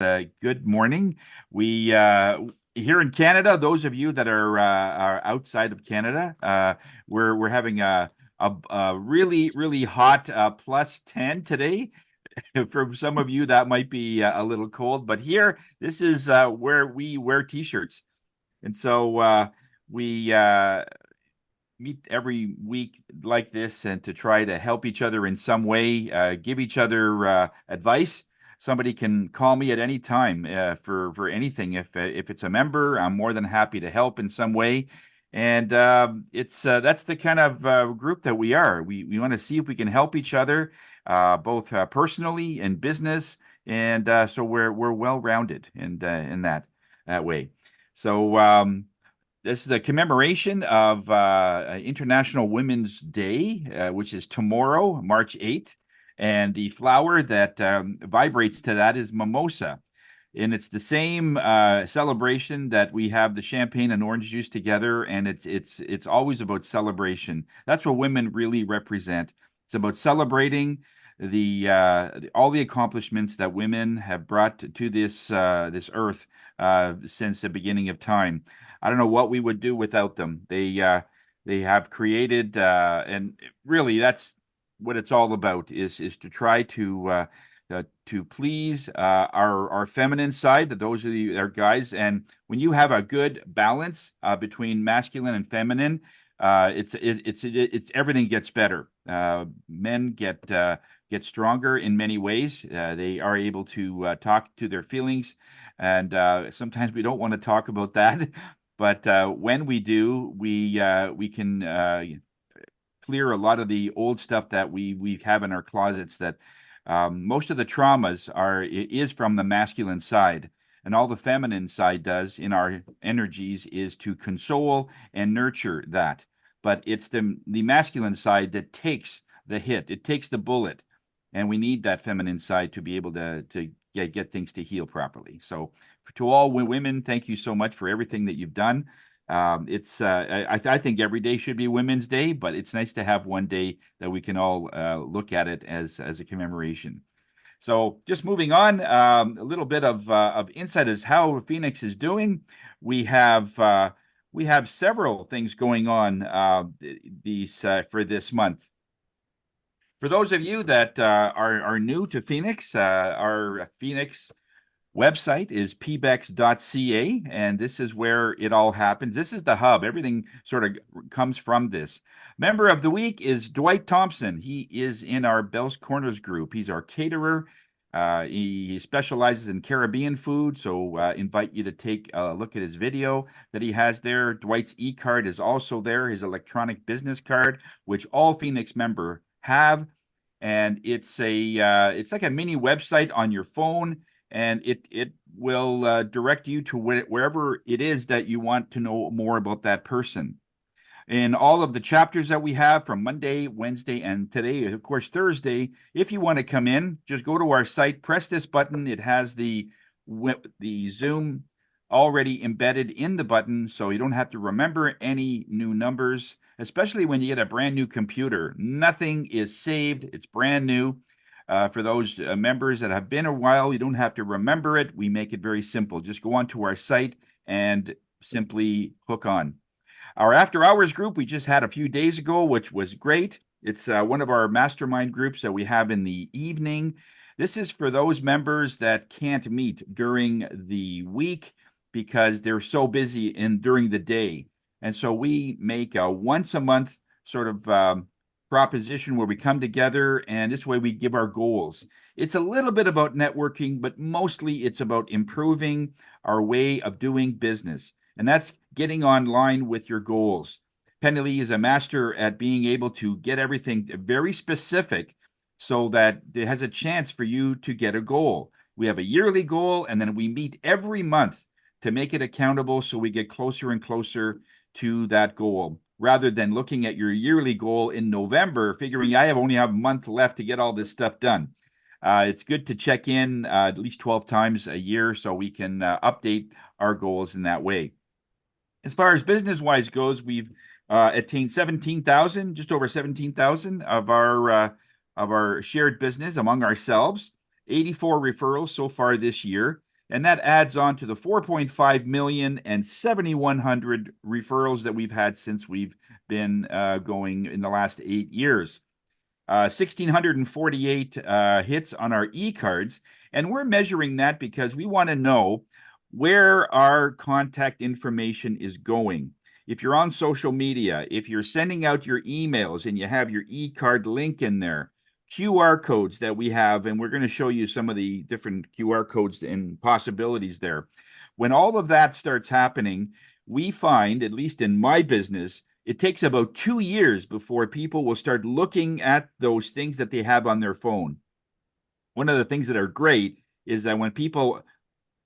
Good morning. We here in Canada, those of you that are outside of Canada, we're having a really hot +10 today. For some of you, that might be a little cold, but here, this is where we wear t-shirts, and so we meet every week like this and to try to help each other in some way, give each other advice. Somebody can call me at any time for anything. If it's a member, I'm more than happy to help in some way. And it's that's the kind of group that we are. We want to see if we can help each other, both personally and business, and so we're well rounded in that way. So. This is a commemoration of International Women's Day, which is tomorrow, March 8th. And the flower that vibrates to that is mimosa. And it's the same celebration that we have the champagne and orange juice together, and it's always about celebration. That's what women really represent. It's about celebrating all the accomplishments that women have brought to this earth since the beginning of time. I don't know what we would do without them. They have created, and really that's what it's all about is to try to please our feminine side. Those are our guys, and when you have a good balance between masculine and feminine, it's everything gets better. Men get stronger in many ways. They are able to talk to their feelings, and sometimes we don't want to talk about that. But when we do, we can clear a lot of the old stuff that we have in our closets. That most of the traumas is from the masculine side, and all the feminine side does in our energies is to console and nurture that. But it's the masculine side that takes the hit. It takes the bullet, and we need that feminine side to be able to get things to heal properly. So to all women, thank you so much for everything that you've done. I think every day should be Women's Day, but it's nice to have one day that we can all look at it as a commemoration. So just moving on, a little bit of insight as how Phoenix is doing. We have several things going on these for this month. For those of you that are new to Phoenix, our Phoenix website is pbex.ca, and this is where it all happens. This is the hub. Everything sort of comes from this. Member of the week is Dwight Thompson. He is in our Bell's Corners group. He's our caterer. He specializes in Caribbean food, so invite you to take a look at his video that he has there. Dwight's e-card is also there, his electronic business card, which all Phoenix member have, and it's like a mini website on your phone, and it will direct you to wherever it is that you want to know more about that person. In all of the chapters that we have from Monday, Wednesday, and today, of course, Thursday, if you want to come in, just go to our site, press this button. It has the Zoom already embedded in the button, so you don't have to remember any new numbers, especially when you get a brand new computer. Nothing is saved. It's brand new. For those members that have been a while, you don't have to remember it. We make it very simple. Just go onto our site and simply hook on. Our after hours group we just had a few days ago, which was great. It's one of our mastermind groups that we have in the evening. This is for those members that can't meet during the week because they're so busy during the day. And so we make a once a month sort of proposition where we come together, and this way we give our goals. It's a little bit about networking, but mostly it's about improving our way of doing business. And that's getting online with your goals. Penny Lee is a master at being able to get everything very specific so that it has a chance for you to get a goal. We have a yearly goal, and then we meet every month to make it accountable so we get closer and closer to that goal, rather than looking at your yearly goal in November, figuring I only have a month left to get all this stuff done. It's good to check in at least 12 times a year so we can update our goals in that way. As far as business-wise goes, we've attained 17,000, just over 17,000 of our shared business among ourselves. 84 referrals so far this year. And that adds on to the 4.5 million and 7,100 referrals that we've had since we've been going in the last 8 years. 1,648 hits on our e-cards. And we're measuring that because we want to know where our contact information is going. If you're on social media, if you're sending out your emails and you have your e-card link in there, QR codes that we have, and we're going to show you some of the different QR codes and possibilities there. When all of that starts happening, we find, at least in my business, it takes about 2 years before people will start looking at those things that they have on their phone. One of the things that are great is that when people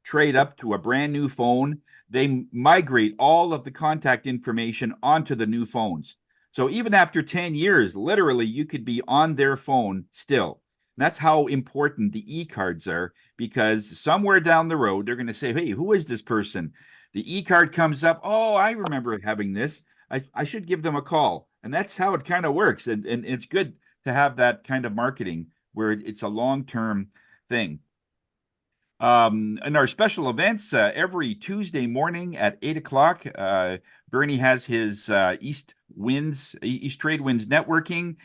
trade up to a brand new phone, they migrate all of the contact information onto the new phones. So even after 10 years, literally, you could be on their phone still. And that's how important the e-cards are, because somewhere down the road, they're going to say, hey, who is this person? The e-card comes up. Oh, I remember having this. I should give them a call. And that's how it kind of works. And it's good to have that kind of marketing where it's a long-term thing. In our special events, every Tuesday morning at 8 o'clock, Bernie has his East Trade Winds networking.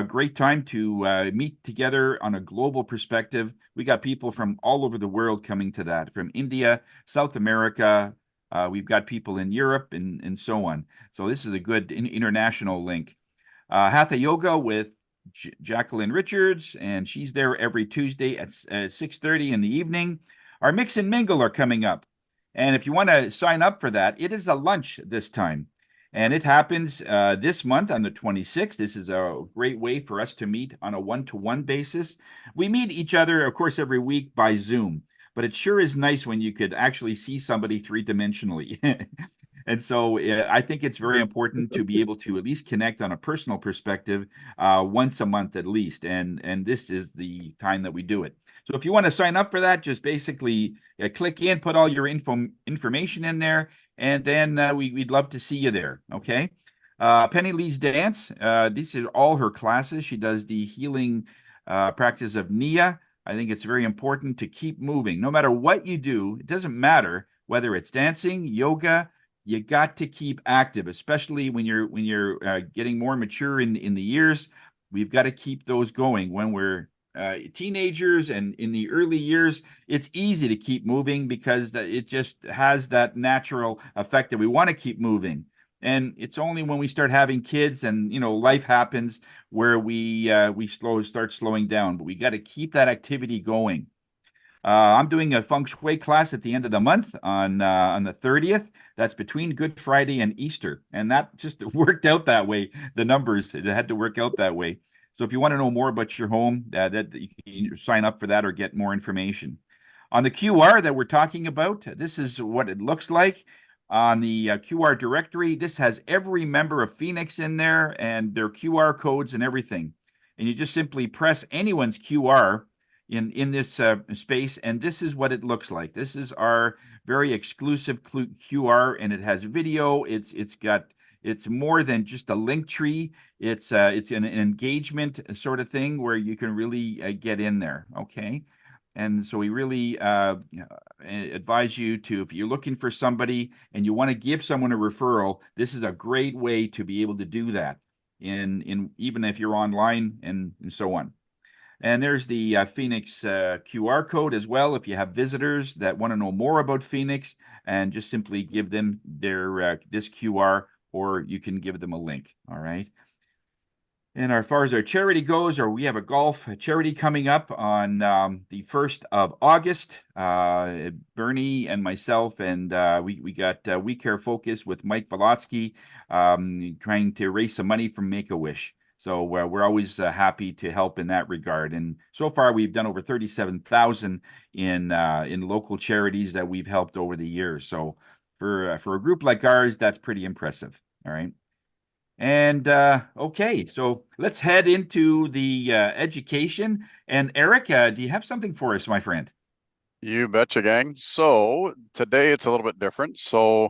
Great time to meet together on a global perspective. We got people from all over the world coming to that, from India, South America. We've got people in Europe and so on. So this is a good international link. Hatha Yoga with Jacqueline Richards, and she's there every Tuesday at 6:30 in the evening. Our Mix and Mingle are coming up. And if you want to sign up for that, it is a lunch this time. And it happens this month on the 26th. This is a great way for us to meet on a one-to-one basis. We meet each other, of course, every week by Zoom, but it sure is nice when you could actually see somebody three-dimensionally. And so I think it's very important to be able to at least connect on a personal perspective once a month at least. And this is the time that we do it. So if you want to sign up for that, just basically click in, put all your information in there, and then we'd love to see you there. Okay. Penny Lee's dance. These are all her classes. She does the healing practice of Nia. I think it's very important to keep moving. No matter what you do, it doesn't matter whether it's dancing, yoga, you got to keep active, especially when you're getting more mature in the years. We've got to keep those going. When we're teenagers and in the early years, it's easy to keep moving because it just has that natural effect that we want to keep moving. And it's only when we start having kids and life happens where we start slowing down. But we got to keep that activity going. I'm doing a feng shui class at the end of the month on the 30th. That's between Good Friday and Easter, and that just worked out that way. The numbers, it had to work out that way. So if you want to know more about your home, that you can sign up for that or get more information. On the QR that we're talking about, this is what it looks like. On the QR directory, this has every member of Phoenix in there and their QR codes and everything. And you just simply press anyone's QR in this space, and this is what it looks like. This is our very exclusive QR, and it has video. It's more than just a link tree. It's an engagement sort of thing where you can really get in there. Okay. And so we really advise you to, if you're looking for somebody and you want to give someone a referral, this is a great way to be able to do that in even if you're online and so on. And there's the Phoenix QR code as well. If you have visitors that want to know more about Phoenix, and just simply give them their this QR, or you can give them a link. All right. And as far as our charity goes, we have a golf charity coming up on the 1st of August. Bernie and myself, and we got We Care Focus with Mike Volotsky trying to raise some money from Make-A-Wish. So we're always happy to help in that regard. And so far, we've done over 37,000 in local charities that we've helped over the years. So for a group like ours, that's pretty impressive. All right. And okay, so let's head into the education. And Eric, do you have something for us, my friend? You betcha, gang. So today it's a little bit different. So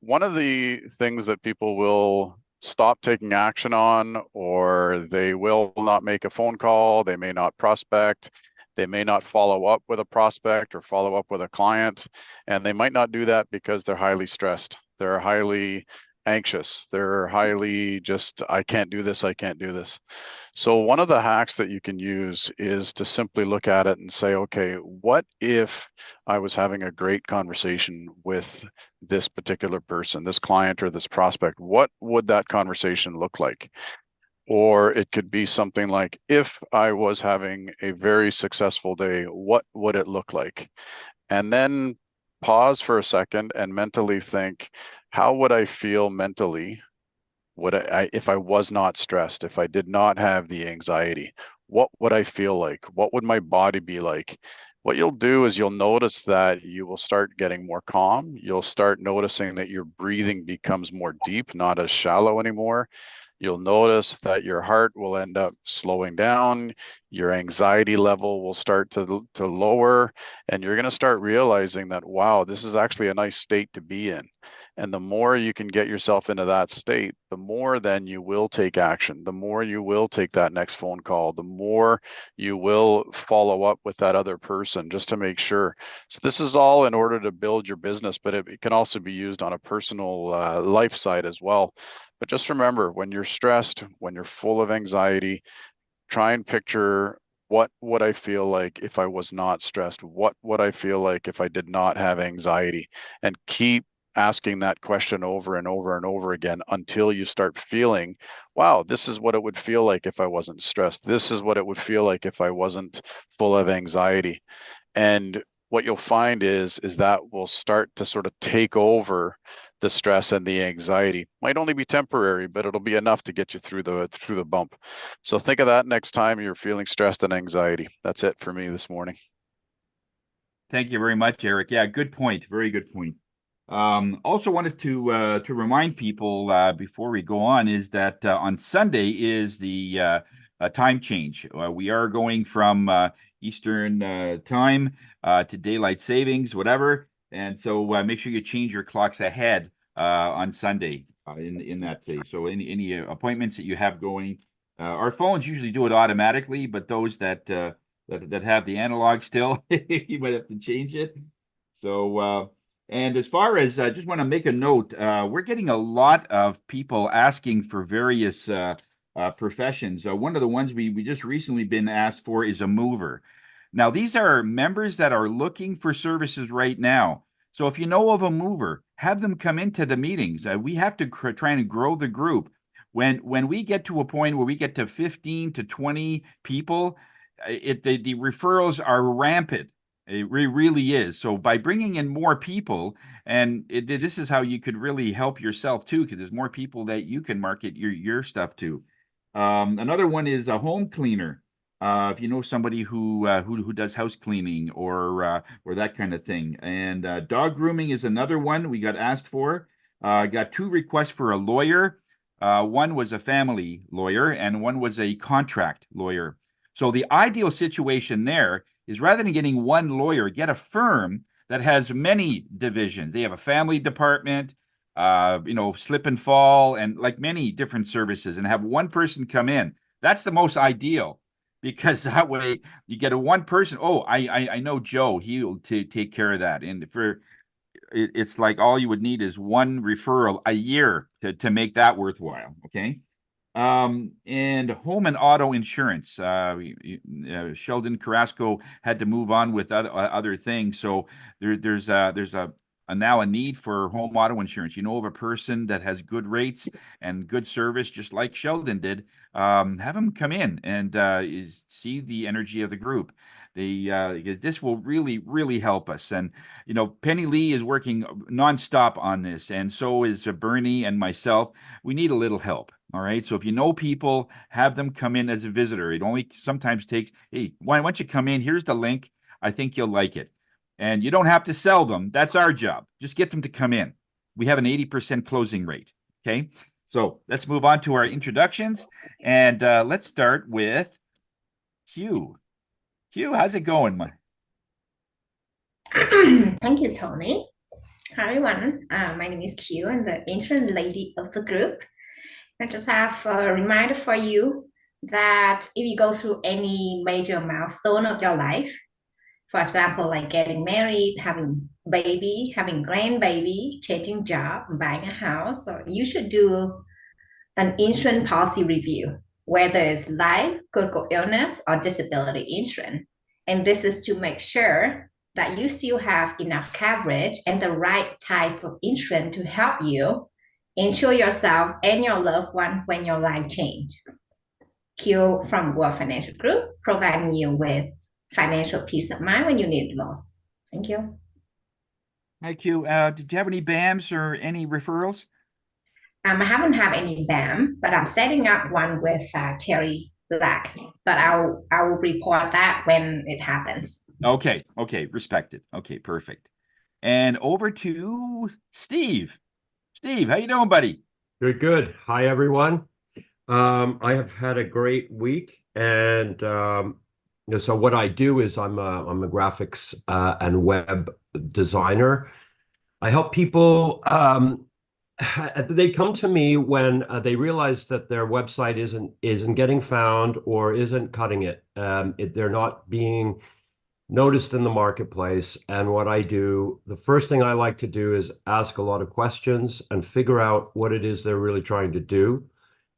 one of the things that people will stop taking action on, or they will not make a phone call, they may not prospect, They may not follow up with a prospect or follow up with a client, and they might not do that because they're highly stressed. They're highly anxious. They're highly just, I can't do this, I can't do this. So one of the hacks that you can use is to simply look at it and say, okay, what if I was having a great conversation with this particular person, this client or this prospect? What would that conversation look like? Or it could be something like, if I was having a very successful day, what would it look like? And then pause for a second and mentally think, how would I feel mentally? Would if I was not stressed, if I did not have the anxiety, what would I feel like? What would my body be like? What you'll do is you'll notice that you will start getting more calm. You'll start noticing that your breathing becomes more deep, not as shallow anymore. You'll notice that your heart will end up slowing down, your anxiety level will start to lower, and you're going to start realizing that, wow, this is actually a nice state to be in. And the more you can get yourself into that state, the more then you will take action, the more you will take that next phone call, the more you will follow up with that other person just to make sure. So this is all in order to build your business, but it can also be used on a personal life side as well. But just remember, when you're stressed, when you're full of anxiety, try and picture, what would I feel like if I was not stressed? What would I feel like if I did not have anxiety? And keep asking that question over and over and over again until you start feeling, wow, this is what it would feel like if I wasn't stressed. This is what it would feel like if I wasn't full of anxiety. And what you'll find is that will start to sort of take over the stress and the anxiety. Might only be temporary, but it'll be enough to get you through the bump. So think of that next time you're feeling stressed and anxiety. That's it for me this morning. Thank you very much, Eric. Yeah, good point. Very good point. Also wanted to remind people before we go on is that on Sunday is the time change. We are going from Eastern time to daylight savings, whatever, and so make sure you change your clocks ahead on Sunday in that day. So any appointments that you have going, our phones usually do it automatically, but those that have the analog still, you might have to change it. So. And as far as I just want to make a note, we're getting a lot of people asking for various professions. One of the ones we just recently been asked for is a mover. Now, these are members that are looking for services right now. So if you know of a mover, have them come into the meetings. We have to try and grow the group. When we get to a point where we get to 15 to 20 people, the referrals are rampant. It really is. So by bringing in more people, and this is how you could really help yourself too, because there's more people that you can market your stuff to. Another one is a home cleaner. If you know somebody who does house cleaning or that kind of thing. And dog grooming is another one we got asked for. Got two requests for a lawyer. One was a family lawyer, and one was a contract lawyer. So the ideal situation there is rather than getting one lawyer, get a firm that has many divisions. They have a family department, slip and fall, and like many different services, and have one person come in. That's the most ideal because that way you get a one person. Oh, I know Joe. He'll take care of that. And it's like all you would need is one referral a year to make that worthwhile. Okay. And home and auto insurance. Sheldon Carrasco had to move on with other things, so there's now a need for home auto insurance. You know of a person that has good rates and good service, just like Sheldon did. Have them come in and see the energy of the group. Because this will really help us. And Penny Lee is working nonstop on this, and so is Bernie and myself. We need a little help. All right. So if you know people, have them come in as a visitor. It only sometimes takes, hey, why don't you come in? Here's the link. I think you'll like it. And you don't have to sell them. That's our job. Just get them to come in. We have an 80% closing rate. Okay. So let's move on to our introductions. And let's start with Q. Q, how's it going? Thank you, Tony. Hi, everyone. My name is Q. I'm the interim lady of the group. I just have a reminder for you that if you go through any major milestone of your life, for example, like getting married, having baby, having grandbaby, changing job, buying a house, or you should do an insurance policy review, whether it's life, critical illness, or disability insurance. And this is to make sure that you still have enough coverage and the right type of insurance to help you insure yourself and your loved one when your life change. Q from World Financial Group, providing you with financial peace of mind when you need it most. Thank you. Thank you. Did you have any BAMs or any referrals? I haven't had any BAM, but I'm setting up one with Terry Black. But I will report that when it happens. Okay, respected. Okay, perfect. And over to Steve. Steve, how you doing, buddy? Good, good. Hi, everyone. I have had a great week, and so what I do is I'm a graphics and web designer. I help people. They come to me when they realize that their website isn't getting found or isn't cutting it. They're not being noticed in the marketplace. And what I do, the first thing I like to do is ask a lot of questions and figure out what it is they're really trying to do.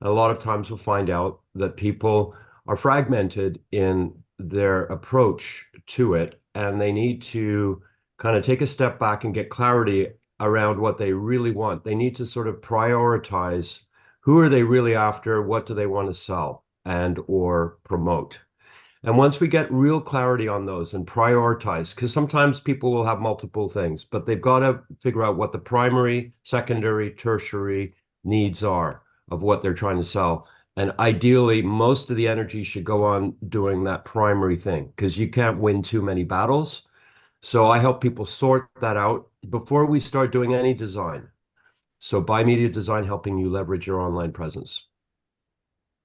And a lot of times we'll find out that people are fragmented in their approach to it, and they need to kind of take a step back and get clarity around what they really want. They need to sort of prioritize who are they really after, what do they want to sell and or promote. And once we get real clarity on those and prioritize, because sometimes people will have multiple things, but they've got to figure out what the primary, secondary, tertiary needs are of what they're trying to sell. And ideally, most of the energy should go on doing that primary thing, because you can't win too many battles. So I help people sort that out before we start doing any design. So Buy Media Design helping you leverage your online presence.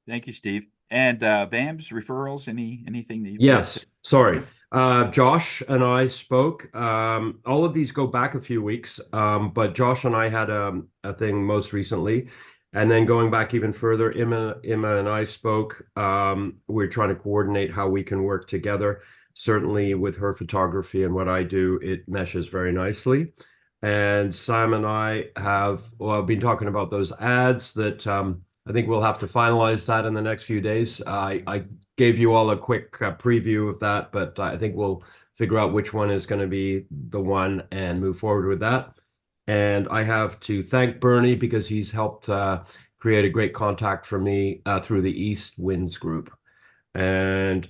Thank you, Steve. And BAMs, referrals, anything that you Yes, sorry. Josh and I spoke. All of these go back a few weeks, but Josh and I had a thing most recently. And then going back even further, Emma and I spoke. We're trying to coordinate how we can work together. Certainly with her photography and what I do, it meshes very nicely. And Sam and I have, well, I've been talking about those ads that I think we'll have to finalize that in the next few days. I gave you all a quick preview of that, but I think we'll figure out which one is going to be the one and move forward with that. And I have to thank Bernie because he's helped create a great contact for me through the East Winds group. And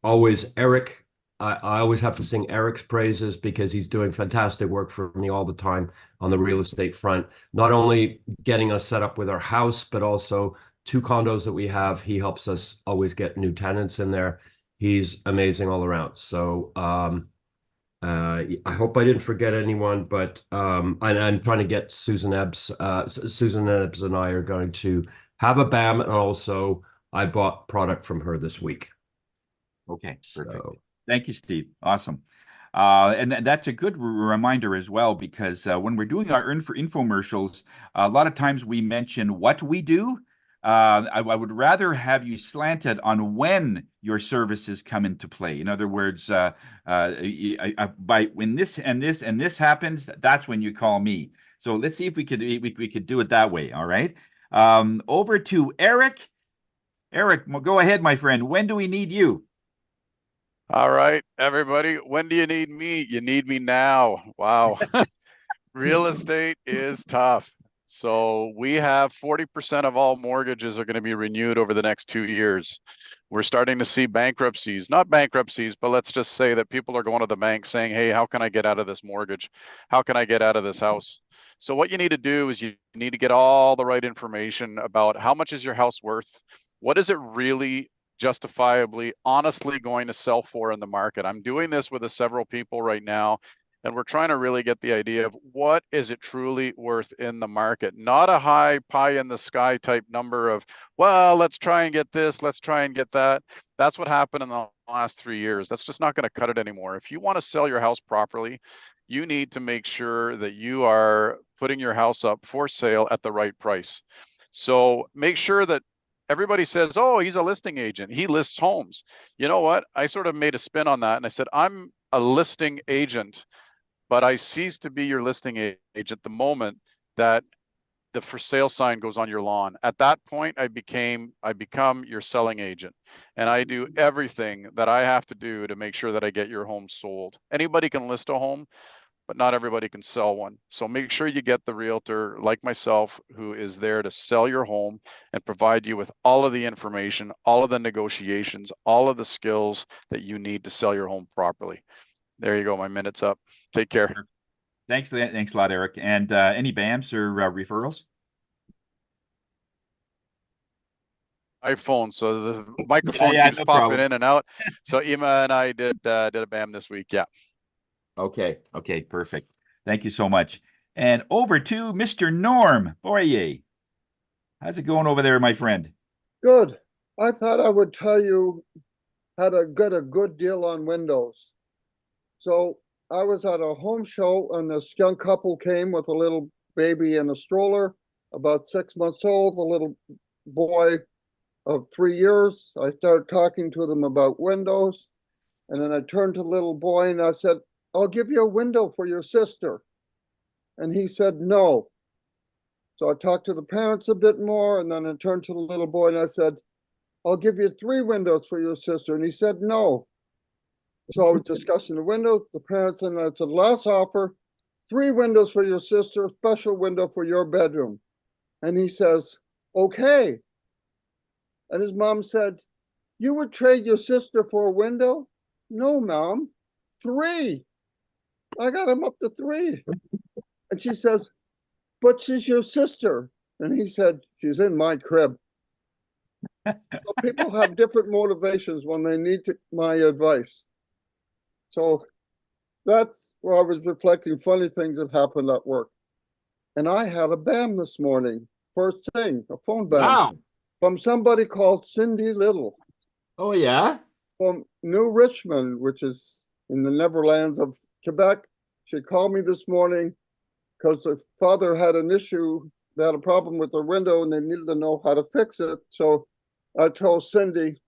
always Eric, I always have to sing Eric's praises because he's doing fantastic work for me all the time on the real estate front, not only getting us set up with our house, but also 2 condos that we have. He helps us always get new tenants in there. He's amazing all around. So I hope I didn't forget anyone, but I'm trying to get Susan Ebbs. Susan Ebbs and I are going to have a BAM, and also I bought product from her this week. Okay, perfect. So. Thank you, Steve. Awesome. And that's a good reminder as well, because when we're doing our infomercials, a lot of times we mention what we do. I would rather have you slanted on when your services come into play. In other words, by when this and this and this happens, that's when you call me. So let's see if we could do it that way. All right. Over to Eric. Eric, go ahead, my friend. When do we need you? All right, everybody. When do you need me? You need me now. Wow. Real estate is tough. So we have 40% of all mortgages are going to be renewed over the next 2 years. We're starting to see bankruptcies, not bankruptcies, but let's just say that people are going to the bank saying, hey, how can I get out of this mortgage? How can I get out of this house? So what you need to do is you need to get all the right information about how much is your house worth? What is it really justifiably, honestly going to sell for in the market? I'm doing this with several people right now, and we're trying to really get the idea of what is it truly worth in the market, not a high pie in the sky type number of, well, let's try and get this, let's try and get that. That's what happened in the last 3 years. That's just not going to cut it anymore. If you want to sell your house properly, you need to make sure that you are putting your house up for sale at the right price. So make sure that Everybody says, oh, he's a listing agent. He lists homes. You know what? I sort of made a spin on that and I said, I'm a listing agent, but I cease to be your listing agent the moment that the for sale sign goes on your lawn. At that point, I become your selling agent, and I do everything that I have to do to make sure that I get your home sold. Anybody can list a home, but not everybody can sell one. So make sure you get the realtor like myself who is there to sell your home and provide you with all of the information, all of the negotiations, all of the skills that you need to sell your home properly. There you go. My minute's up. Take care. Thanks a lot, Eric. And any BAMs or referrals? iPhone, so the microphone keeps no popping problem. in and out. So Ima and I did a BAM this week. Yeah. Okay, perfect. Thank you so much. And over to Mr. Norm Boyer. How's it going over there, my friend? Good. I thought I would tell you how to get a good deal on windows. So I was at a home show and this young couple came with a little baby in a stroller, about 6 months old, a little boy of 3 years. I started talking to them about windows. And then I turned to the little boy and I said, I'll give you a window for your sister. And he said, no. So I talked to the parents a bit more, and then I turned to the little boy and I said, I'll give you 3 windows for your sister. And he said, no. So I was discussing the windows, the parents, and I said, last offer, 3 windows for your sister, special window for your bedroom. And he says, okay. And his mom said, you would trade your sister for a window? No, Mom, 3. I got him up to 3. And she says, but she's your sister. And he said, she's in my crib. So people have different motivations when they need my advice. So that's where I was reflecting funny things that happened at work. And I had a BAM this morning, first thing, a phone BAM. Wow. From somebody called Cindy Little. Oh, yeah? From New Richmond, which is in the Netherlands of Quebec. She called me this morning because the father had an issue. They had a problem with the window and they needed to know how to fix it. So I told Cindy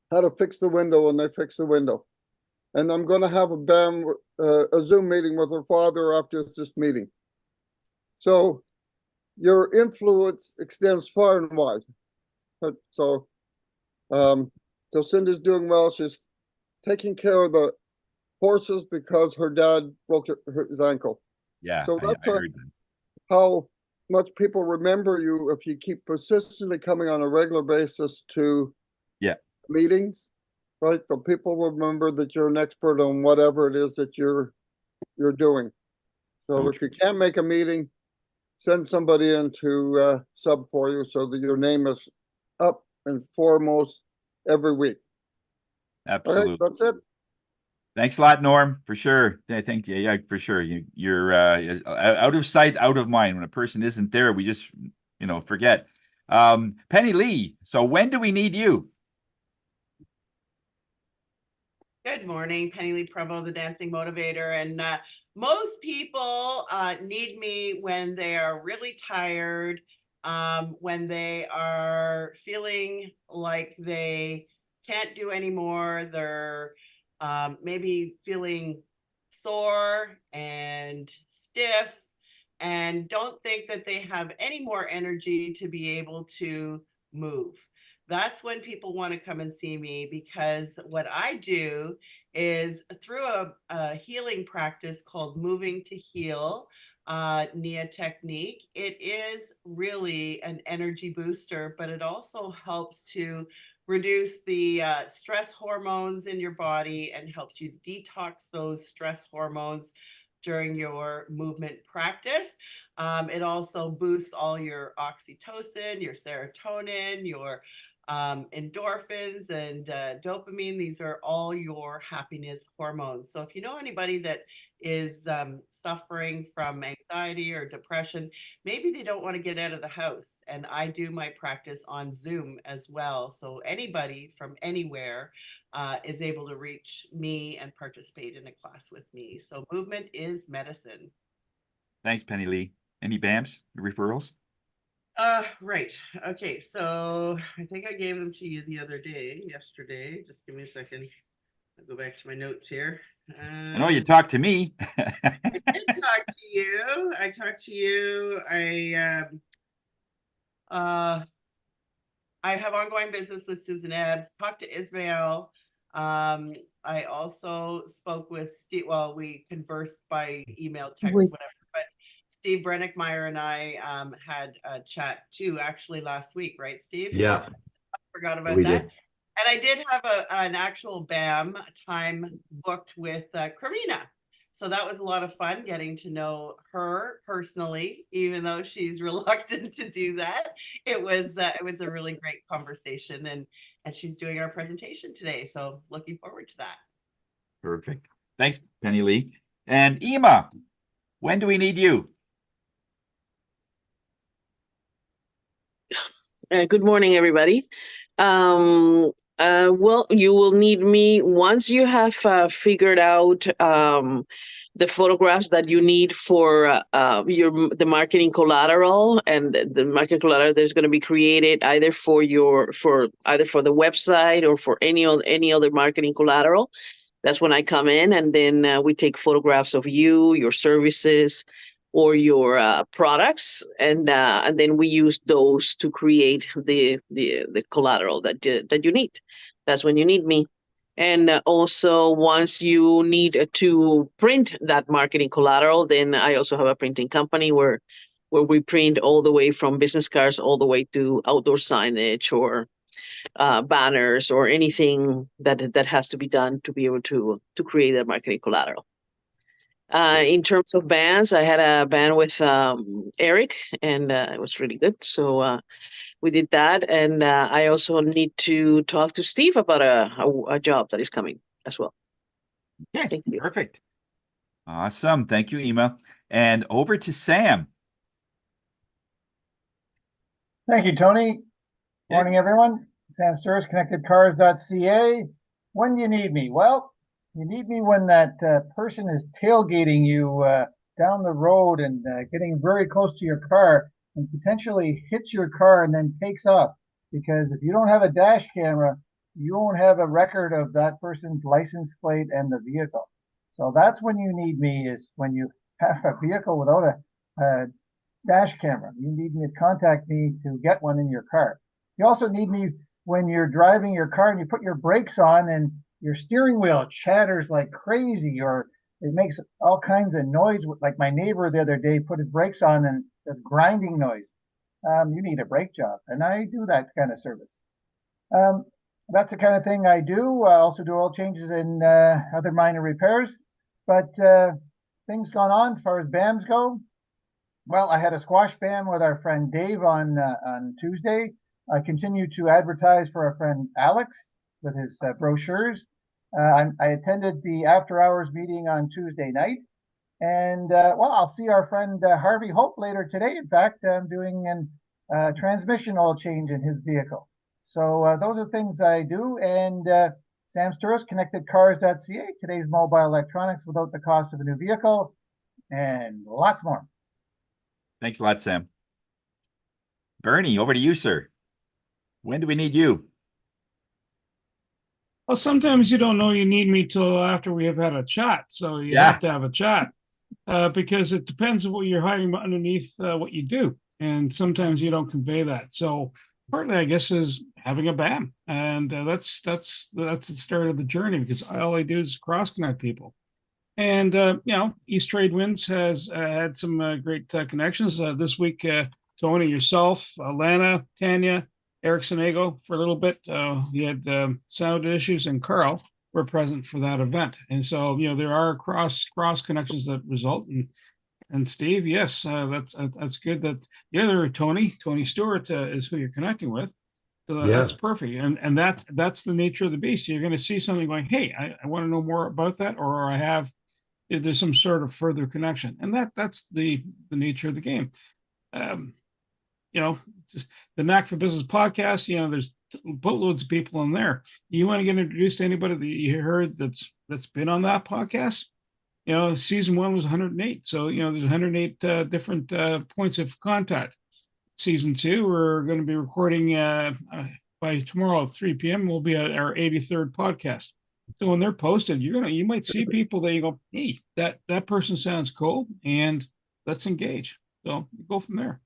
how to fix the window, and they fixed the window. And I'm going to have a BAM, a Zoom meeting with her father after this meeting. So your influence extends far and wide. So Cindy's doing well. She's taking care of the horses because her dad broke his ankle. Yeah, So I that's heard that. how much people remember you if you keep persistently coming on a regular basis to meetings, right? So people remember that you're an expert on whatever it is that you're doing. So if you can't make a meeting, send somebody in to sub for you so that your name is up and foremost every week. Absolutely. All right, that's it. Thanks a lot, Norm, for sure. I think, yeah, for sure. You're out of sight, out of mind. When a person isn't there, we just, forget. Penny Lee, so when do we need you? Good morning, Penny Lee Prevo, the Dancing Motivator. And most people need me when they are really tired, when they are feeling like they can't do anymore. They're maybe feeling sore and stiff and don't think that they have any more energy to be able to move. That's when people want to come and see me, because what I do is through a healing practice called Moving to Heal, Nia technique. It is really an energy booster, but it also helps to reduce the stress hormones in your body and helps you detox those stress hormones during your movement practice. It also boosts all your oxytocin, your serotonin, your endorphins and dopamine. These are all your happiness hormones. So if you know anybody that is suffering from anxiety or depression, maybe they don't want to get out of the house. And I do my practice on Zoom as well. So anybody from anywhere is able to reach me and participate in a class with me. So movement is medicine. Thanks, Penny Lee. Any BAMs, referrals? Right. Okay. So I think I gave them to you the other day, yesterday. Just give me a second. I'll go back to my notes here. I know you talked to me. I did talk to you. I talked to you. I have ongoing business with Susan Ebbs, talked to Ismail. I also spoke with Steve. Well, we conversed by email, text, whatever. But Steve Brennickmeyer and I had a chat too, actually last week, right, Steve? Yeah, Forgot about we that. did. And I did have an actual BAM time booked with Karina. So that was a lot of fun getting to know her personally, even though she's reluctant to do that. It was a really great conversation, and she's doing our presentation today. So looking forward to that. Perfect. Thanks, Penny Lee. And Ema, when do we need you? Good morning, everybody. Well, you will need me once you have figured out the photographs that you need for the marketing collateral, and the marketing collateral that's going to be created either for the website or for any other marketing collateral. That's when I come in, and then we take photographs of you, your services, or your products, and then we use those to create the collateral that you need. That's when you need me. And also, once you need to print that marketing collateral, then I also have a printing company where we print all the way from business cards all the way to outdoor signage or banners or anything that has to be done to be able to create that marketing collateral. In terms of bands, I had a band with Eric, and it was really good. So we did that, and I also need to talk to Steve about a job that is coming as well. Okay, Thank you. perfect. Awesome. Thank you, Ema. And over to Sam. Thank you, Tony. Morning, everyone. Sam Sturz, ConnectedCars.ca. When do you need me? Well, you need me when that person is tailgating you down the road and getting very close to your car and potentially hits your car and then takes off. Because if you don't have a dash camera, you won't have a record of that person's license plate and the vehicle. So that's when you need me, is when you have a vehicle without a dash camera. You need me to contact me to get one in your car. You also need me when you're driving your car and you put your brakes on and your steering wheel chatters like crazy, or it makes all kinds of noise. Like my neighbor the other day put his brakes on and there's grinding noise. You need a brake job, and I do that kind of service. That's the kind of thing I do. I also do oil changes and other minor repairs. But things gone on as far as BAMs go. Well, I had a squash BAM with our friend Dave on Tuesday. I continue to advertise for our friend Alex with his brochures. I attended the after hours meeting on Tuesday night. And well, I'll see our friend Harvey Hope later today. In fact, I'm doing a transmission oil change in his vehicle. So those are things I do. And Sam Sturz, ConnectedCars.ca, today's mobile electronics without the cost of a new vehicle, and lots more. Thanks a lot, Sam. Bernie, over to you, sir. When do we need you? Well, sometimes you don't know you need me till after we have had a chat. So you Yeah. have to have a chat because it depends on what you're hiding underneath what you do. And sometimes you don't convey that. So partly, I guess, is having a BAM. And that's the start of the journey, because all I do is cross connect people. And, East Trade Winds has had some great connections this week. Tony, yourself, Lana, Tanya, Eric Sonego for a little bit. He had sound issues, and Carl were present for that event. And so, there are cross connections that result. And Steve, yes, that's good. That the other Tony Stewart is who you're connecting with. So that's perfect. And that's the nature of the beast. You're going to see something going, hey, I want to know more about that, or if there's some sort of further connection. And that's the nature of the game. Just the Knack for Business podcast, there's boatloads of people in there. You want to get introduced to anybody that you heard that's been on that podcast? Season 1 was 108. So, there's 108 different points of contact. season 2. We're going to be recording by tomorrow at 3 p.m. We'll be at our 83rd podcast. So when they're posted, you might see people that you go, hey, that person sounds cool, and let's engage. So go from there.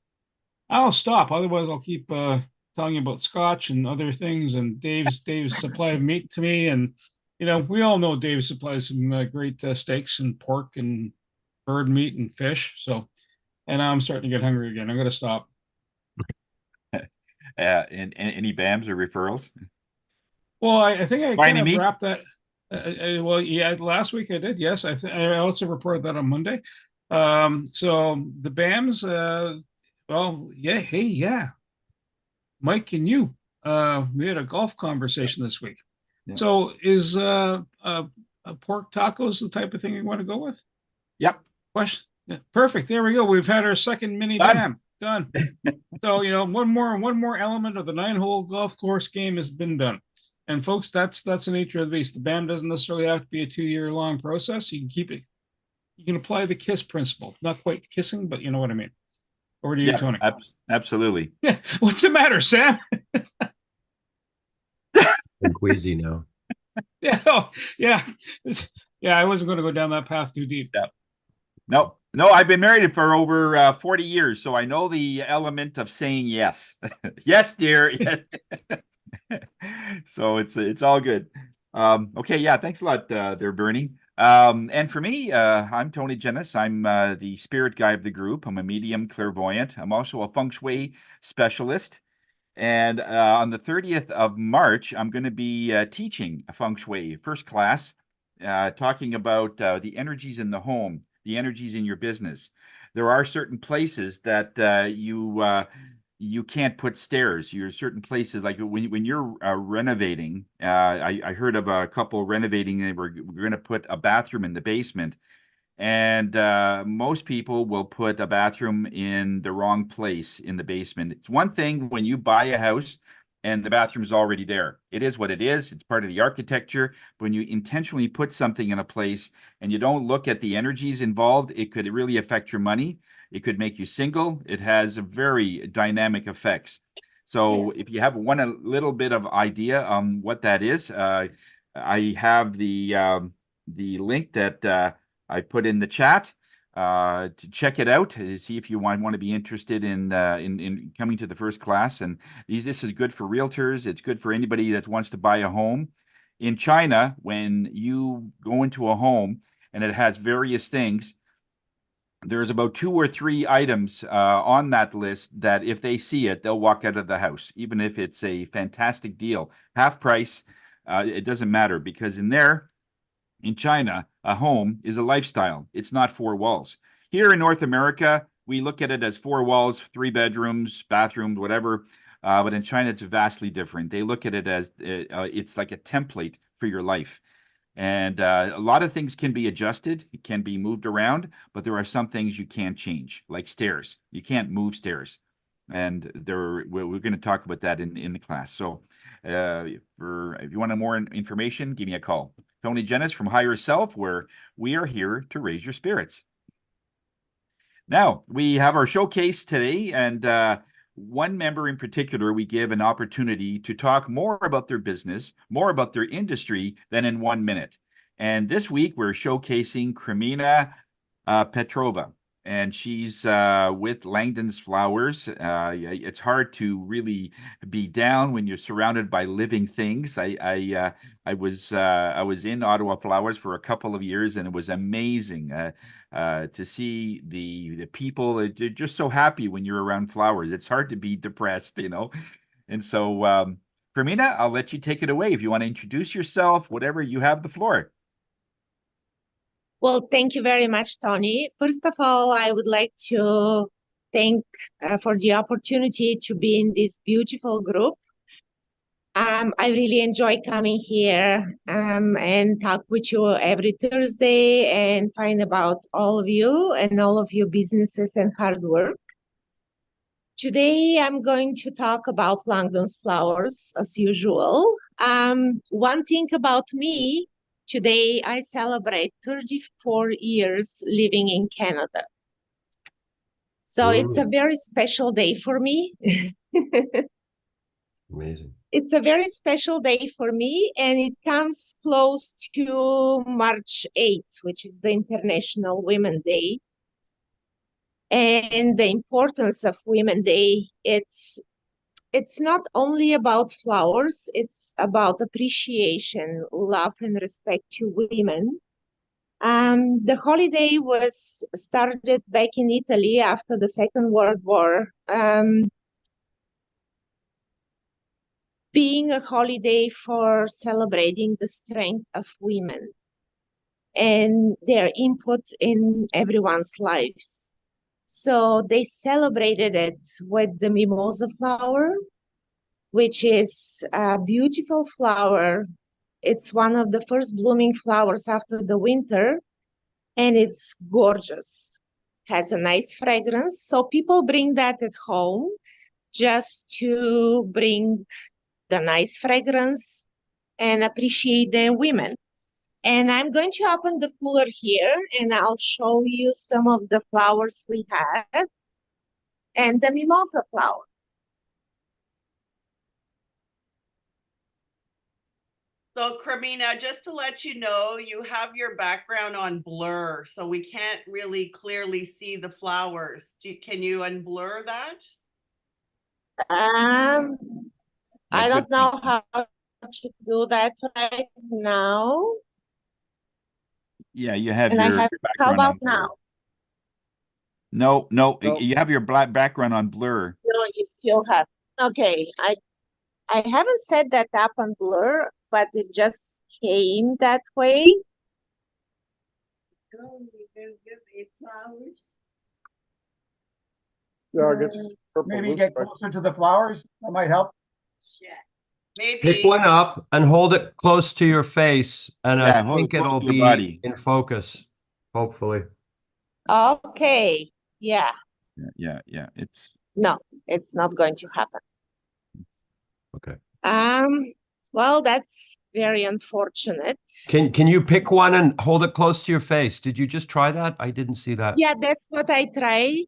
I'll stop, otherwise I'll keep telling you about scotch and other things, and Dave's supply of meat to me, and we all know Dave supplies some great steaks and pork and bird meat and fish. So, and I'm starting to get hungry again. I'm going to stop. And any BAMs or referrals? Well, I think I Buy kind any of meat? wrapped that. Well, yeah, last week I did. Yes, I also reported that on Monday. So the BAMs, well, yeah, hey, yeah, Mike and you, we had a golf conversation this week. Yeah. So is pork tacos the type of thing you want to go with? Yep. Question. Yeah, perfect. There we go. We've had our second mini BAM done. So one more element of the 9-hole golf course game has been done. And folks, that's the nature of the beast. The BAM doesn't necessarily have to be a 2-year-long process. You can keep it. You can apply the KISS principle. Not quite kissing, but you know what I mean. Over to you, Tony. Absolutely. Yeah. What's the matter, Sam? I'm queasy now. Yeah. Oh, yeah. Yeah. I wasn't going to go down that path too deep. Yeah. No, I've been married for over 40 years, so I know the element of saying yes. Yes, dear. So it's all good. Okay, yeah, thanks a lot there, Bernie. And for me, I'm Tony Jennis. I'm the spirit guide of the group. I'm a medium clairvoyant. I'm also a feng shui specialist. And on the 30th of March, I'm going to be teaching a feng shui first class, talking about the energies in the home, the energies in your business. There are certain places that you can't put stairs. You're certain places like when you're renovating. I heard of a couple renovating, and we're going to put a bathroom in the basement. And most people will put a bathroom in the wrong place in the basement. It's one thing when you buy a house and the bathroom is already there. It is what it is. It's part of the architecture. When you intentionally put something in a place and you don't look at the energies involved, it could really affect your money. It could make you single. It has very dynamic effects. So if you have a little bit of idea on what that is, I have the link that I put in the chat to check it out to see if you want to be interested in coming to the first class. And this is good for realtors. It's good for anybody that wants to buy a home. In China, when you go into a home and it has various things, there's about 2 or 3 items on that list that if they see it, they'll walk out of the house, even if it's a fantastic deal, half price. It doesn't matter because in China, a home is a lifestyle. It's not 4 walls. Here in North America, we look at it as 4 walls, 3 bedrooms, bathrooms, whatever. But in China, it's vastly different. They look at it as it's like a template for your life. And a lot of things can be adjusted. It can be moved around, but there are some things you can't change, like stairs. You can't move stairs. And we're going to talk about that in the class. So if you want more information, give me a call. Tony Jennis from Higher Self, where we are here to raise your spirits. Now, we have our showcase today, and one member in particular, we give an opportunity to talk more about their business, more about their industry than in 1 minute. And this week, we're showcasing Kremina Petrova. And she's with Langdon's Flowers. It's hard to really be down when you're surrounded by living things. I was in Ottawa Flowers for a couple of years, and it was amazing to see the people. They're just so happy when you're around flowers. It's hard to be depressed, And so, Fermina, I'll let you take it away if you want to introduce yourself. Whatever, you have the floor. Well, thank you very much, Tony. First of all, I would like to thank for the opportunity to be in this beautiful group. I really enjoy coming here and talk with you every Thursday and find about all of you and all of your businesses and hard work. Today, I'm going to talk about Langdon's Flowers as usual. One thing about me, today I celebrate 34 years living in Canada. So it's a Mm. very special day for me. Amazing. It's a very special day for me, and it comes close to March 8th, which is the International Women Day. And the importance of Women Day, it's not only about flowers, it's about appreciation, love, and respect to women. The holiday was started back in Italy after the Second World War, being a holiday for celebrating the strength of women and their input in everyone's lives. So they celebrated it with the mimosa flower, which is a beautiful flower. It's one of the first blooming flowers after the winter, and it's gorgeous. Has a nice fragrance. So people bring that at home just to bring the nice fragrance and appreciate their women. And I'm going to open the cooler here and I'll show you some of the flowers we have and the mimosa flower. So Carmina, just to let you know, you have your background on blur, so we can't really clearly see the flowers. Can you unblur that? Yeah, I good don't know point. how to do that right now. Yeah, you have And I your have, how background on about blur. now? No, No. you have your black background on blur. No, you still have. Okay, I haven't set that up on blur, but it just came that way. Yeah, it gets purple Maybe this get way. closer to the flowers. That might help. Pick Maybe. one up and hold it close to your face, and Yeah, I hold it think close it'll to your be body. in focus, hopefully. Okay, yeah. Yeah. It's No, it's not going to happen. Okay. Well, that's very unfortunate. Can you pick one and hold it close to your face? Did you just try that? I didn't see that. Yeah, that's what I tried.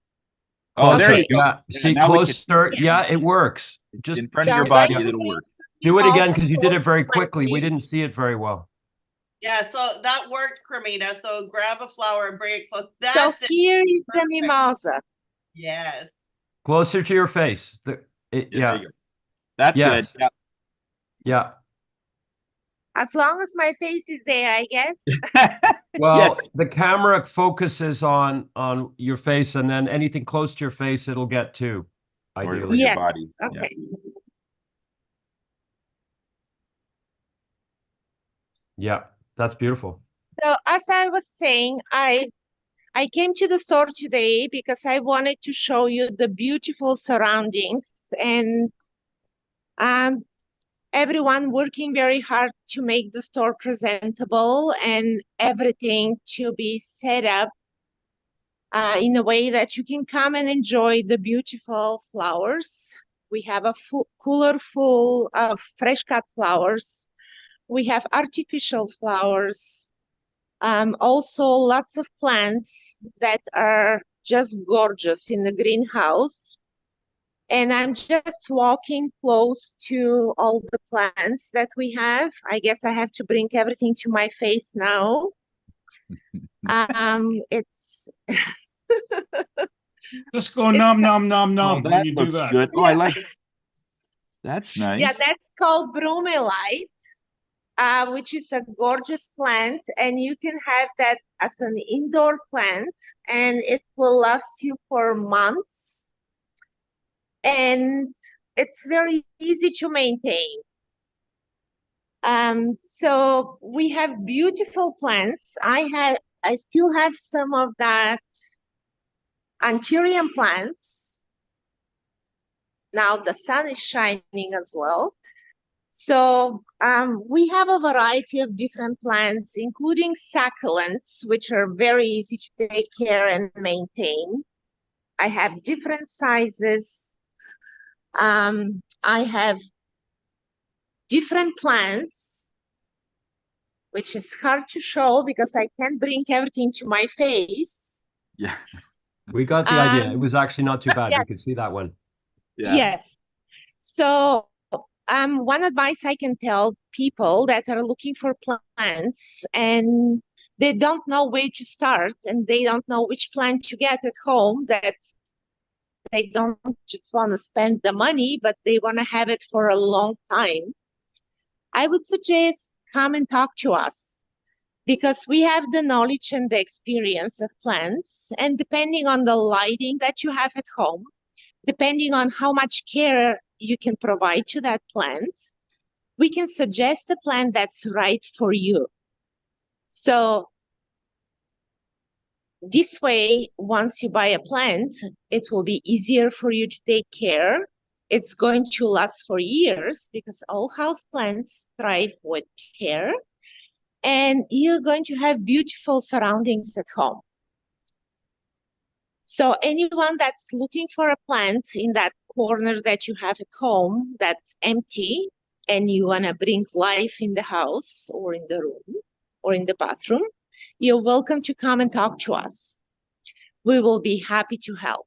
oh, there Closer. you go. Yeah. Yeah, See, now we can closer. Yeah, it works. Just in front So of your I'm going body, to it'll work. do it again also because you did it very close my quickly. We face. didn't see it very well. Yeah, so that worked, Carmina. So grab a flower and bring it close. So That's it. here is the Perfect. mimosa. Yes. Closer to your face. Yeah, there Yeah. you go. That's Yes. good. Yeah. Yeah. As long as my face is there, I guess. Well, Yes. the camera focuses on your face, and then anything close to your face, it'll get too. Or Ideally. your Yes. body. Yeah. Okay. Yeah, that's beautiful. So as I was saying, I came to the store today because I wanted to show you the beautiful surroundings and everyone working very hard to make the store presentable and everything to be set up in a way that you can come and enjoy the beautiful flowers. We have a cooler full of fresh cut flowers. We have artificial flowers. Also lots of plants that are just gorgeous in the greenhouse. And I'm just walking close to all the plants that we have. I guess I have to bring everything to my face now. It's Just go nom nom nom Oh, nom when that you do looks that. good. Oh, I Yeah. like that's nice. Yeah, that's called bromelite, which is a gorgeous plant, and you can have that as an indoor plant, and it will last you for months. And it's very easy to maintain. So we have beautiful plants. I still have some of that anthurium plants. Now the sun is shining as well. So we have a variety of different plants, including succulents, which are very easy to take care and maintain. I have different sizes. I have different plants, which is hard to show because I can't bring everything to my face. Yeah. We got the idea. It Um, was actually not too bad. We yes, could see that one. Yeah. yes. So, one advice I can tell people that are looking for plants and they don't know where to start and they don't know which plant to get at home, that they don't just want to spend the money, but they want to have it for a long time, I would suggest come and talk to us because we have the knowledge and the experience of plants. And depending on the lighting that you have at home, depending on how much care you can provide to that plant, we can suggest a plant that's right for you. So this way, once you buy a plant, it will be easier for you to take care. It's going to last for years because all house plants thrive with care. And you're going to have beautiful surroundings at home. So anyone that's looking for a plant in that corner that you have at home that's empty and you want to bring life in the house or in the room or in the bathroom, you're welcome to come and talk to us. We will be happy to help.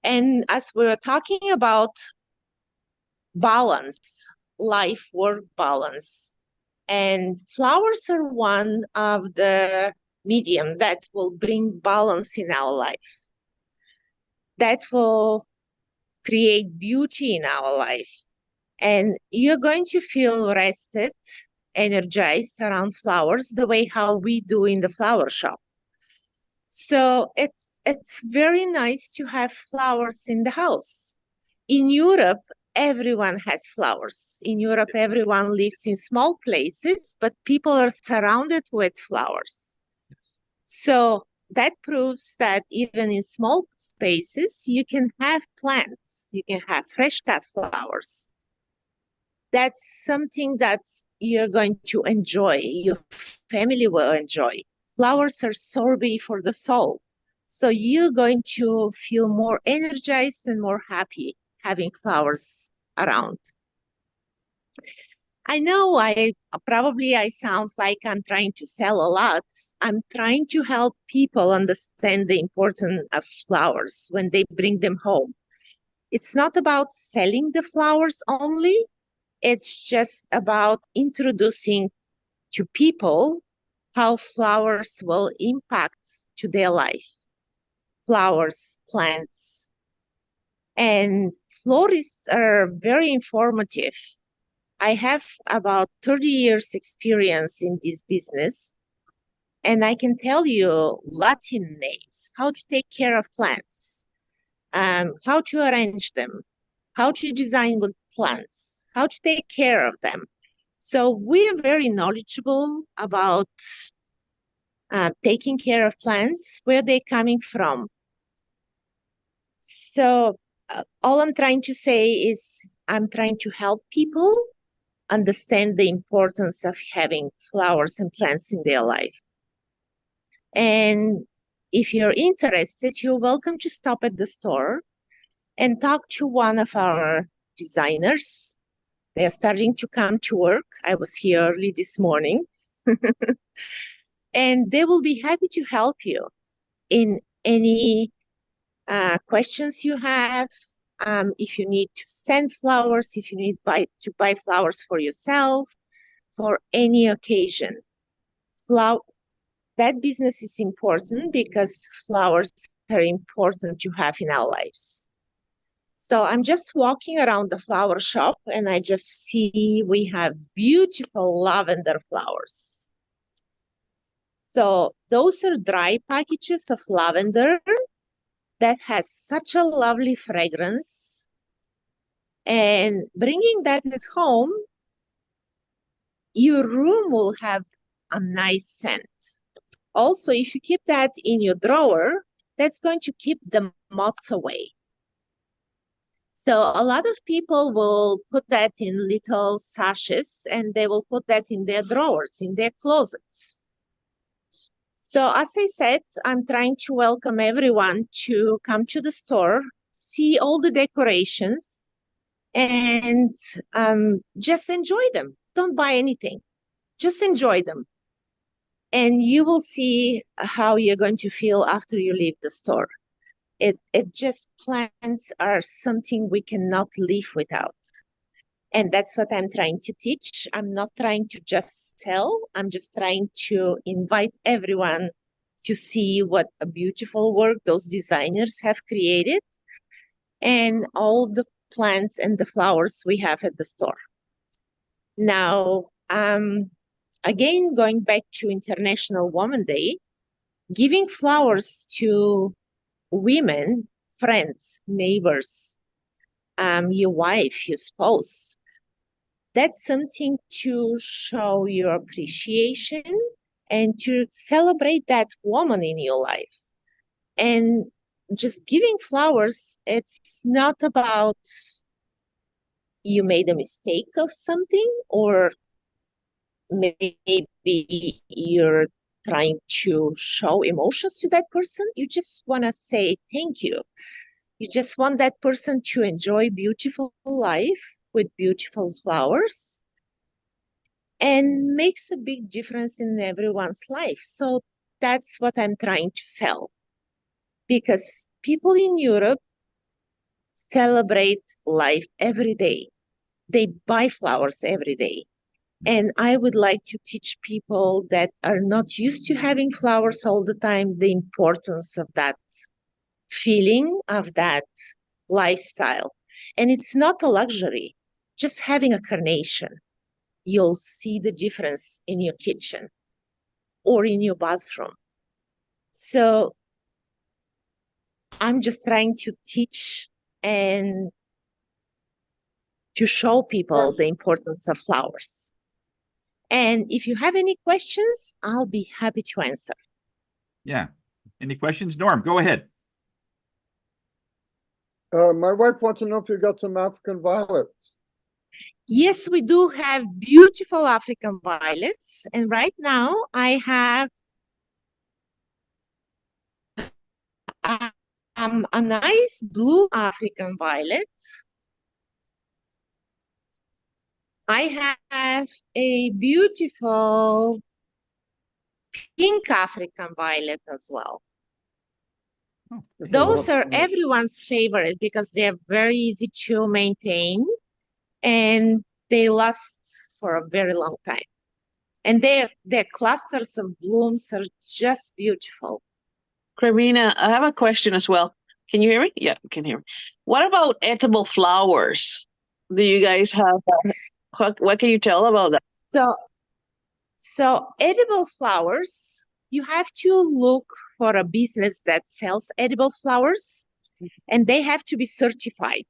And as we're talking about balance, life-work balance, and flowers are one of the medium that will bring balance in our life, that will create beauty in our life. And you're going to feel rested, energized around flowers the way how we do in the flower shop. So it's very nice to have flowers in the house. In Europe, everyone has flowers. In Europe, everyone lives in small places, but people are surrounded with flowers. So that proves that even in small spaces, you can have plants, you can have fresh cut flowers. That's something that you're going to enjoy, your family will enjoy. Flowers are sorbet for the soul. So you're going to feel more energized and more happy having flowers around. I know I sound like I'm trying to sell a lot. I'm trying to help people understand the importance of flowers when they bring them home. It's not about selling the flowers only. It's just about introducing to people how flowers will impact to their life. Flowers, plants, and florists are very informative. I have about 30 years experience in this business, and I can tell you Latin names, how to take care of plants, how to arrange them, how to design with plants, how to take care of them. So we're very knowledgeable about taking care of plants, where they're coming from. So all I'm trying to say is I'm trying to help people understand the importance of having flowers and plants in their life. And if you're interested, you're welcome to stop at the store and talk to one of our designers. They're starting to come to work. I was here early this morning. And they will be happy to help you in any questions you have. If you need to send flowers, if you need to buy flowers for yourself, for any occasion. That business is important because flowers are important to have in our lives. So I'm just walking around the flower shop and I just see we have beautiful lavender flowers. So those are dry packages of lavender that has such a lovely fragrance. And bringing that at home, your room will have a nice scent. Also, if you keep that in your drawer, that's going to keep the moths away. So a lot of people will put that in little sachets and they will put that in their drawers, in their closets. So as I said, I'm trying to welcome everyone to come to the store, see all the decorations, and just enjoy them. Don't buy anything. Just enjoy them. and you will see how you're going to feel after you leave the store. It just plants are something we cannot live without. And that's what I'm trying to teach. I'm not trying to just sell. I'm just trying to invite everyone to see what a beautiful work those designers have created and all the plants and the flowers we have at the store. Now, again, going back to International Women's Day, giving flowers to women, friends, neighbors, your wife, your spouse, that's something to show your appreciation and to celebrate that woman in your life. And just giving flowers, it's not about you made a mistake of something, or maybe you're trying to show emotions to that person. You just want to say thank you. You just want that person to enjoy beautiful life with beautiful flowers, and makes a big difference in everyone's life. So that's what I'm trying to sell. Because people in Europe celebrate life every day. They buy flowers every day. And I would like to teach people that are not used to having flowers all the time, the importance of that feeling, of that lifestyle. And it's not a luxury. Just having a carnation, you'll see the difference in your kitchen or in your bathroom. So I'm just trying to teach and to show people the importance of flowers. And if you have any questions, I'll be happy to answer. Yeah. Any questions? Norm, go ahead. My wife wants to know if you got some African violets. Yes, we do have beautiful African violets. And right now I have a nice blue African violet. I have a beautiful pink African violet as well. Oh, Those are everyone's favorite because they're very easy to maintain and they last for a very long time. And their clusters of blooms are just beautiful. Carmina, I have a question as well. Can you hear me? Yeah, you can hear me. What about edible flowers? Do you guys have, what can you tell about that? So edible flowers, you have to look for a business that sells edible flowers, and they have to be certified.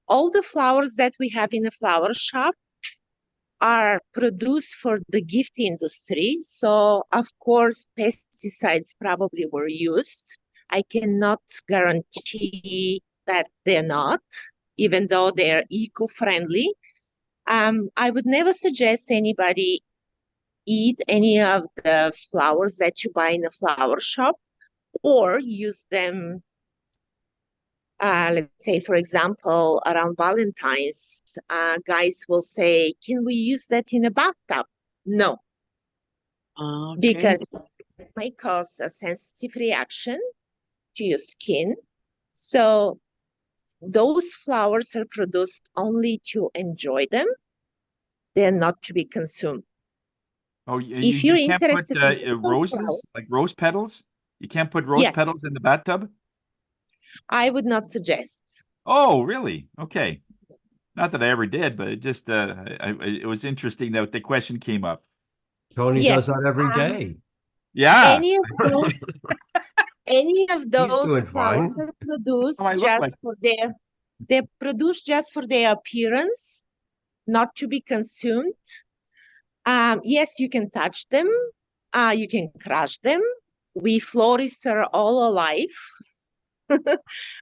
All the flowers that we have in the flower shop are produced for the gift industry. So, of course, pesticides probably were used. I cannot guarantee that they're not, even though they're eco-friendly. I would never suggest anybody eat any of the flowers that you buy in a flower shop or use them, let's say, for example, around Valentine's, guys will say, can we use that in a bathtub? No, because it might cause a sensitive reaction to your skin. So those flowers are produced only to enjoy them. They're not to be consumed. Oh, If you're can't interested put in roses, like rose petals? You can't put rose Yes. petals in the bathtub? I would not suggest. Oh, really? Okay. Not that I ever did, but it just it was interesting that the question came up. Tony Yes, does that every day. Yeah. Any of those doing flowers fine. are produced how I look just like. for they're produced just for their appearance, not to be consumed. Yes, you can touch them, you can crush them. We florists are all alive.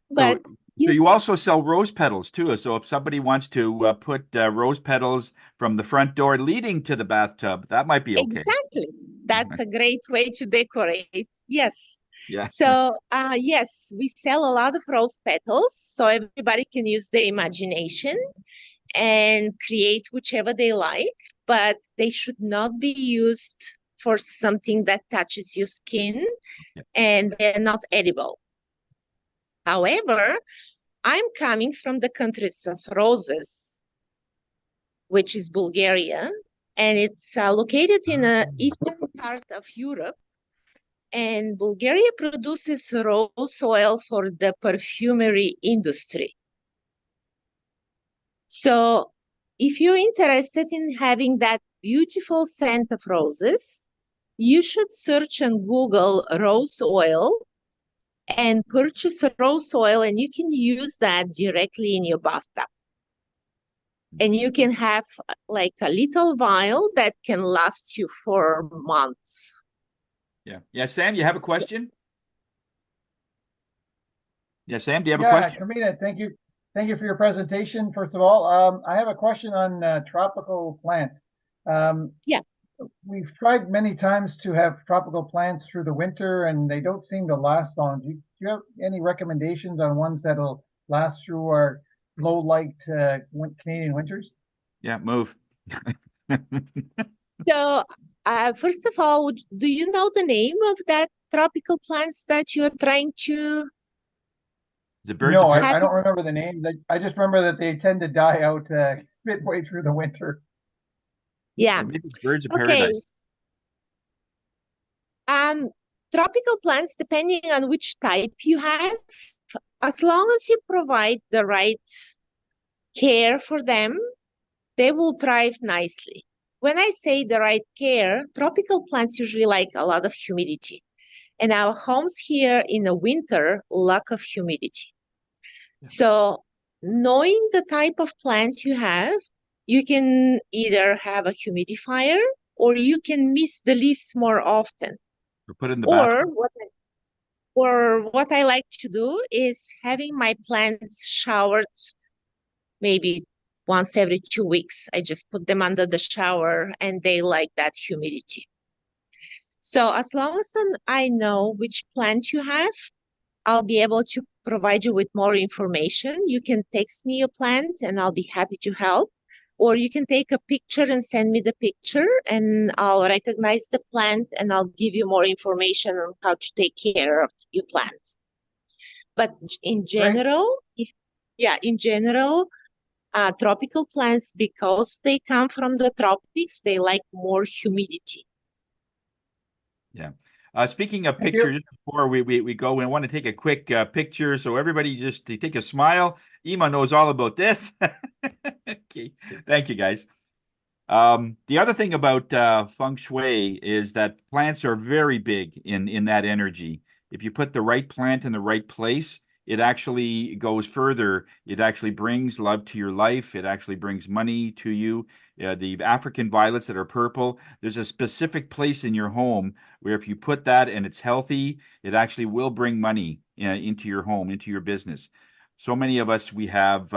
But So you also sell rose petals too. So if somebody wants to put rose petals from the front door leading to the bathtub, that might be okay. exactly, that's a great way to decorate. Yes. Yeah. So, yes, we sell a lot of rose petals, so everybody can use their imagination and create whichever they like, but they should not be used for something that touches your skin, Yeah. and they're not edible. However, I'm coming from the countries of roses, which is Bulgaria, and it's located in the eastern part of Europe. And Bulgaria produces rose oil for the perfumery industry. So if you're interested in having that beautiful scent of roses, you should search on Google rose oil and purchase rose oil, and you can use that directly in your bathtub. And you can have like a little vial that can last you for months. Yeah. Yeah, Sam, you have a question? Yeah, Sam, do you have a Yeah, question? Carmina, thank you. Thank you for your presentation, first of all. I have a question on tropical plants. Yeah. We've tried many times to have tropical plants through the winter, and they don't seem to last long. Do you have any recommendations on ones that'll last through our low light Canadian winters? Yeah, move. So, first of all, do you know the name of that tropical plants that you're trying to The birds No, of I don't remember the names. I just remember that they tend to die out midway through the winter. Yeah. maybe it's birds of Okay. paradise. Tropical plants, depending on which type you have, as long as you provide the right care for them, they will thrive nicely. When I say the right care, tropical plants usually like a lot of humidity. And our homes here in the winter lack of humidity. So knowing the type of plants you have, you can either have a humidifier or you can mist the leaves more often. Or put it in the Or bathroom. what I like to do is having my plants showered maybe once every 2 weeks. I just put them under the shower and they like that humidity. So as long as I know which plant you have, I'll be able to provide you with more information. You can text me your plant and I'll be happy to help. Or you can take a picture and send me the picture and I'll recognize the plant and I'll give you more information on how to take care of your plant. But in general, tropical plants, because they come from the tropics, they like more humidity. Yeah. Speaking of Thank you. pictures, just before we go, we want to take a quick picture. So everybody just to take a smile. Ima knows all about this. Okay. Thank you, guys. The other thing about feng shui is that plants are very big in that energy. If you put the right plant in the right place, it actually goes further. It actually brings love to your life. It actually brings money to you. The African violets that are purple, there's a specific place in your home where if you put that and it's healthy, it actually will bring money into your home, into your business. So many of us, we have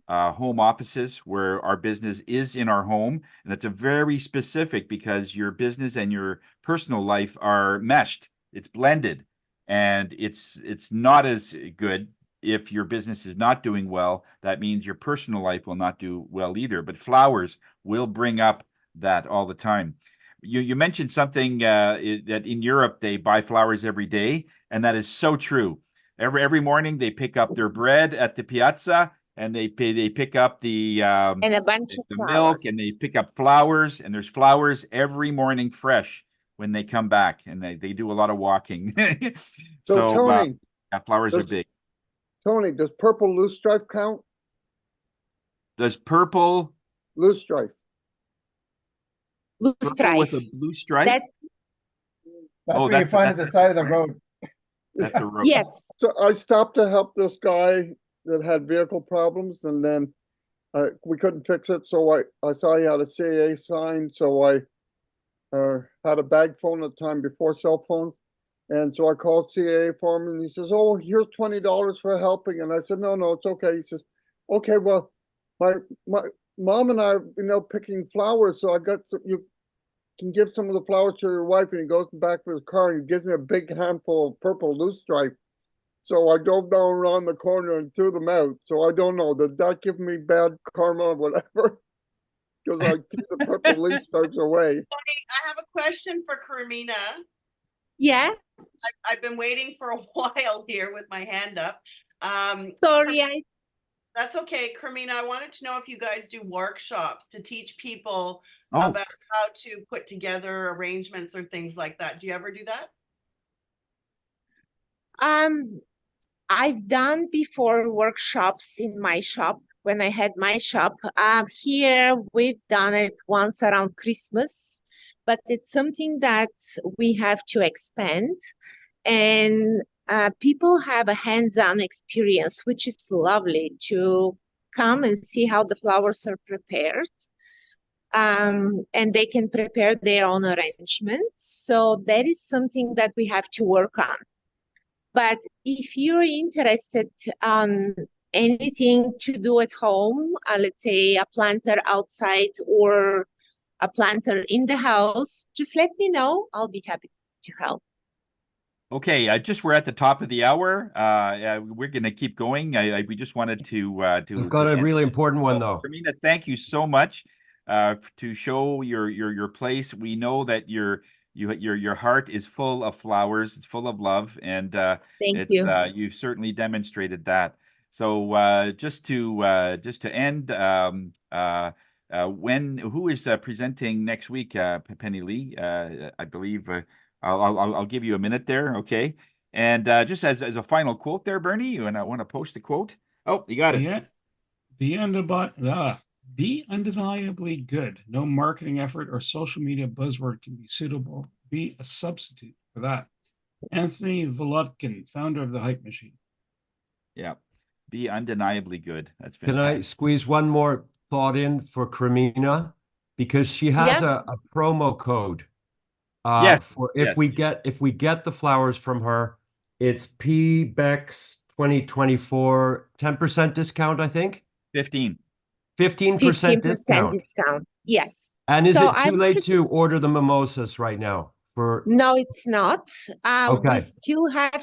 home offices where our business is in our home, and it's a very specific because your business and your personal life are meshed. It's blended, and it's not as good if your business is not doing well. That means your personal life will not do well either. But flowers will bring up that all the time. You mentioned something that in Europe they buy flowers every day, and that is so true. Every morning they pick up their bread at the piazza, and they pick up the And a bunch of milk, flowers. and they pick up flowers, and there's flowers every morning fresh when they come back, and they do a lot of walking. So Tony, yeah, flowers are does- big. Tony, does purple loosestrife count? Does purple Loosestrife. purple with a Loosestrife. blue stripe? That That's Oh, what you find at the side of the road. That's a rose. yes. So I stopped to help this guy that had vehicle problems, and then we couldn't fix it. So I saw he had a CAA sign, so I had a bag phone at the time before cell phones. And so I called CAA for him, and he says, "Oh, here's $20 for helping." And I said, "No, it's okay." He says, "Okay, well, my mom and I are, picking flowers, so you can give some of the flowers to your wife." And he goes back to his car and he gives me a big handful of purple loosestrife. So I drove down around the corner and threw them out. So I don't know. Did that give me bad karma or whatever? because I keep the purple leaf starts away. I have a question for Carmina. Yeah, I've been waiting for a while here with my hand up. sorry, That's okay, Carmina. I wanted to know if you guys do workshops to teach people Oh, about how to put together arrangements or things like that. Do you ever do that? I've done before workshops in my shop when I had my shop. Here we've done it once around Christmas, but it's something that we have to expand, and people have a hands-on experience, which is lovely to come and see how the flowers are prepared. And they can prepare their own arrangements. So that is something that we have to work on. But if you're interested on anything to do at home, let's say a planter outside or a planter in the house, just let me know. I'll be happy to help. okay. Just we're at the top of the hour. We're going to keep going. We just wanted to I've got a end. really important one though. Carmina, thank you so much to show your place. We know that your heart is full of flowers. It's full of love, and Thank you. you've certainly demonstrated that. So just to end, who is presenting next week? Penny Lee, I believe. I'll give you a minute there, okay? And just as a final quote there, Bernie, and I want to post the quote. Oh, you got it. Yeah. Be undeniably good. No marketing effort or social media buzzword can be suitable. Be a substitute for that. Anthony Volodkin, founder of the Hype Machine. Yeah. Be undeniably good. That's Can fantastic. I squeeze one more thought in for Carmina? Because she has a promo code. Yes. For if we get the flowers from her, it's PBEX 2024, 10% discount, I think. 15% 15% discount. discount. Yes. And is So it too late to order the mimosas right now? No, it's not. We Okay. still have